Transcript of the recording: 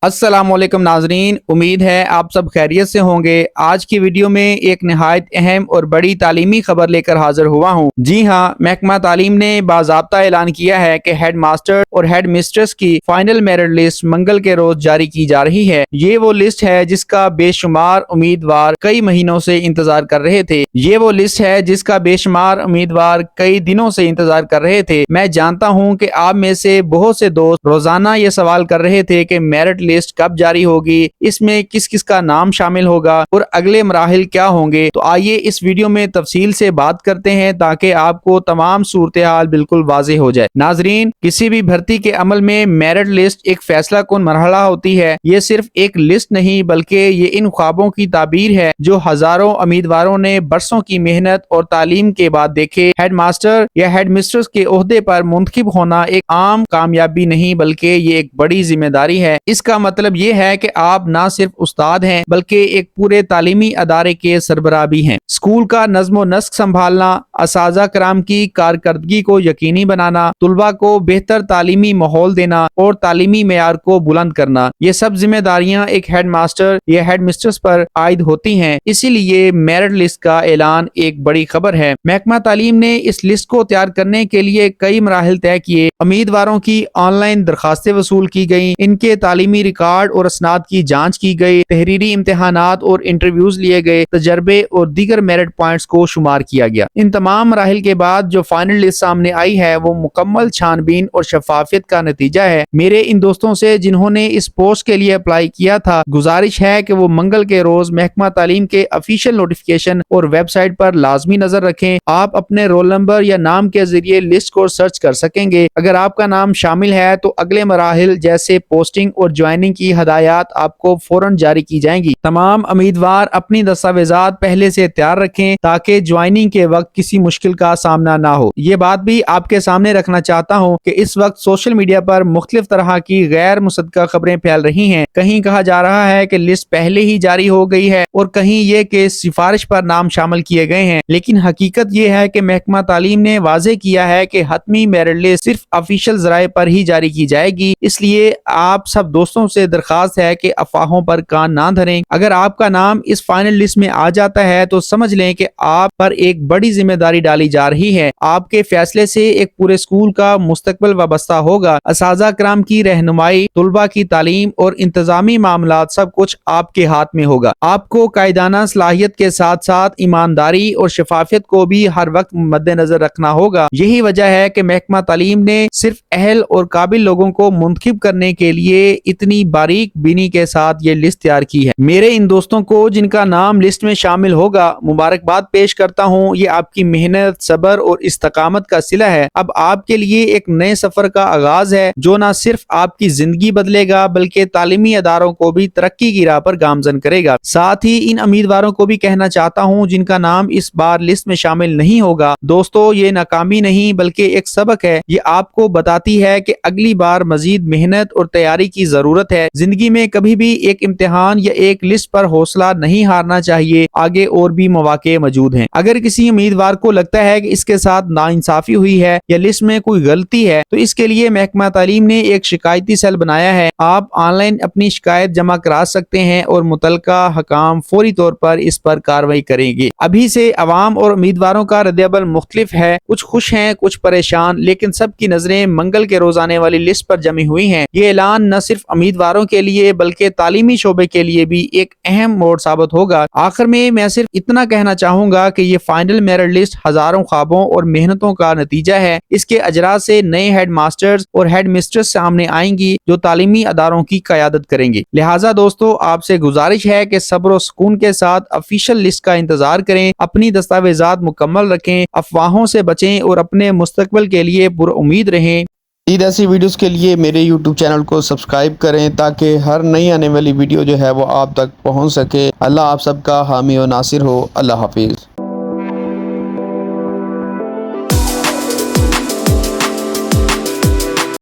अस्सलाम वालेकुम नाजरीन, उम्मीद है आप सब खैरियत से होंगे। आज की वीडियो में एक नहायत अहम और बड़ी तालीमी खबर लेकर हाजिर हुआ हूँ। जी हाँ, महकमा तालीम ने बाज़ाब्ता ऐलान किया है कि हेड मास्टर और हेड मिस्ट्रेस की फाइनल मेरिट लिस्ट मंगल के रोज जारी की जा रही है। ये वो लिस्ट है जिसका बेशुमार उम्मीदवार कई महीनों से इंतजार कर रहे थे। ये वो लिस्ट है जिसका बेशुमार उम्मीदवार कई दिनों से इंतजार कर रहे थे। मैं जानता हूँ कि आप में से बहुत से दोस्त रोजाना ये सवाल कर रहे थे कि मेरिट लिस्ट कब जारी होगी, इसमें किस किस का नाम शामिल होगा और अगले मराहिल क्या होंगे। तो आइए इस वीडियो में तफसील से बात करते हैं ताकि आपको तमाम सूरत हाल बिल्कुल वाज़ेह हो जाए। नाजरीन, किसी भी भर्ती के अमल में मेरिट लिस्ट एक फैसला कुन मरहला होती है। ये सिर्फ एक लिस्ट नहीं बल्कि ये इन ख्वाबों की ताबीर है जो हजारों उम्मीदवारों ने बरसों की मेहनत और तालीम के बाद देखे। हेड मास्टर या हेड मिस्ट्रेस के ओहदे पर मुंतखब होना एक आम कामयाबी नहीं बल्कि ये एक बड़ी जिम्मेदारी है। इसका मतलब ये है कि आप ना सिर्फ उस्ताद हैं बल्कि एक पूरे तालीमी अदारे के सरबराह भी हैं। स्कूल का नज़्म नस्क संभालना, असातिज़ा कराम की कारकर्दगी को यकीनी बनाना, तुलबा को बेहतर तालीमी माहौल देना और तालीमी मेयार को बुलंद करना, ये सब जिम्मेदारियां एक हेड मास्टर या हेड मिस्ट्रेस पर आयद होती हैं। इसीलिए मेरिट लिस्ट का ऐलान एक बड़ी खबर है। महकमा तालीम ने इस लिस्ट को तैयार करने के लिए कई मराहिल तय किए। उम्मीदवारों की ऑनलाइन दरखास्तें वसूल की गयी, इनके तालीमी रिकॉर्ड और असनाद की जांच की गई, तहरीरी इम्तिहानात और इंटरव्यूज लिए गए, तजर्बे और दीगर मेरिट पॉइंट्स को शुमार किया गया। इन तमाम मराहिल के बाद जो फाइनल लिस्ट सामने आई है वो मुकम्मल छानबीन और शफाफियत का नतीजा है। मेरे इन दोस्तों से जिन्होंने इस पोस्ट के लिए अप्लाई किया था, गुजारिश है कि वो मंगल के रोज महकमा तालीम के ऑफिशियल नोटिफिकेशन और वेबसाइट पर लाजमी नजर रखें। आप अपने रोल नंबर या नाम के जरिए लिस्ट को सर्च कर सकेंगे। अगर आपका नाम शामिल है तो अगले मराहिल जैसे पोस्टिंग और ज्वाइनिंग की हदायत आपको फौरन जारी की जाएंगी। तमाम उम्मीदवार अपनी दस्तावेजात पहले से तैयार रखें ताकि ज्वाइनिंग के वक्त किसी मुश्किल का सामना ना हो। ये बात भी आपके सामने रखना चाहता हूँ कि इस वक्त सोशल मीडिया पर मुख्तलिफ तरह की गैर मुसद्दका खबरें फैल रही हैं। कहीं कहा जा रहा है कि लिस्ट पहले ही जारी हो गई है और कहीं ये कि सिफारिश पर नाम शामिल किए गए हैं। लेकिन हकीकत ये है कि महकमा तालीम ने वाज़ेह किया है कि हतमी मेरिट लिस्ट सिर्फ ऑफिशियल ज़राए पर ही जारी की जाएगी। इसलिए आप सब दोस्तों से दरखास्त है कि अफवाहों पर कान ना धरें। अगर आपका नाम इस फाइनल लिस्ट में आ जाता है तो समझ लें कि आप पर एक बड़ी जिम्मेदारी डाली जा रही है। आपके फैसले से एक पूरे स्कूल का मुस्तकबिल वाबस्ता होगा। असातिज़ा कराम की रहनुमाई, तुलबा की तालीम और इंतजामी मामलात सब कुछ आपके हाथ में होगा। आपको कायदाना सलाहियत के साथ साथ ईमानदारी और शफाफियत को भी हर वक्त मद्देनजर रखना होगा। यही वजह है कि महकमा तालीम ने सिर्फ अहल और काबिल लोगों को मुंतखब करने के लिए इतनी बारीक बीनी के साथ ये लिस्ट तैयार की है। मेरे इन दोस्तों को जिनका नाम लिस्ट में शामिल होगा, मुबारकबाद पेश करता हूँ। ये आपकी मेहनत, सब्र और इस्तकामत का सिला है। अब आपके लिए एक नए सफर का आगाज है जो न सिर्फ आपकी जिंदगी बदलेगा बल्कि तालीमी अदारों को भी तरक्की की राह पर गामजन करेगा। साथ ही इन उम्मीदवारों को भी कहना चाहता हूँ जिनका नाम इस बार लिस्ट में शामिल नहीं होगा, दोस्तों ये नाकामी नहीं बल्कि एक सबक है। ये आपको बताती है कि अगली बार मजीद मेहनत और तैयारी की जरूरत है। जिंदगी में कभी भी एक इम्तिहान या एक लिस्ट पर हौसला नहीं हारना चाहिए। आगे और भी मौके मौजूद हैं। अगर किसी उम्मीदवार को लगता है कि इसके साथ नाइंसाफी हुई है या लिस्ट में कोई गलती है तो इसके लिए महकमा तालीम ने एक शिकायती सेल बनाया है। आप ऑनलाइन अपनी शिकायत जमा करा सकते हैं और मुतलका हकाम फौरी तौर पर इस पर कार्रवाई करेंगे। अभी से अवाम और उम्मीदवारों का रद्द-ए-अमल मुख्तलिफ है। कुछ खुश हैं, कुछ परेशान, लेकिन सबकी नजरें मंगल के रोज आने वाली लिस्ट पर जमी हुई हैं। ये ऐलान न सिर्फ उम्मीदवारों के लिए बल्कि तालीमी शोबे के लिए भी एक अहम मोड़ साबित होगा। आखिर में मैं सिर्फ इतना कहना चाहूंगा कि ये फाइनल मेरिट लिस्ट हजारों ख्वाबों और मेहनतों का नतीजा है। इसके अजरा से नए हेड मास्टर्स और हेड मिस्ट्रेस सामने आएंगी जो तालीमी अदारों की क़यादत करेंगे। लिहाजा दोस्तों, आपसे गुजारिश है कि सब्र और सुकून के साथ ऑफिशियल लिस्ट का इंतजार करें, अपनी दस्तावेजात मुकम्मल रखें, अफवाहों से बचें और अपने मुस्तकबिल के लिए पुरुउम्मीद रहें। ऐसी वीडियोस के लिए मेरे YouTube चैनल को सब्सक्राइब करें ताकि हर नई आने वाली वीडियो जो है वो आप तक पहुंच सके। अल्लाह आप सबका हामी और नासिर हो। अल्लाह हाफिज़।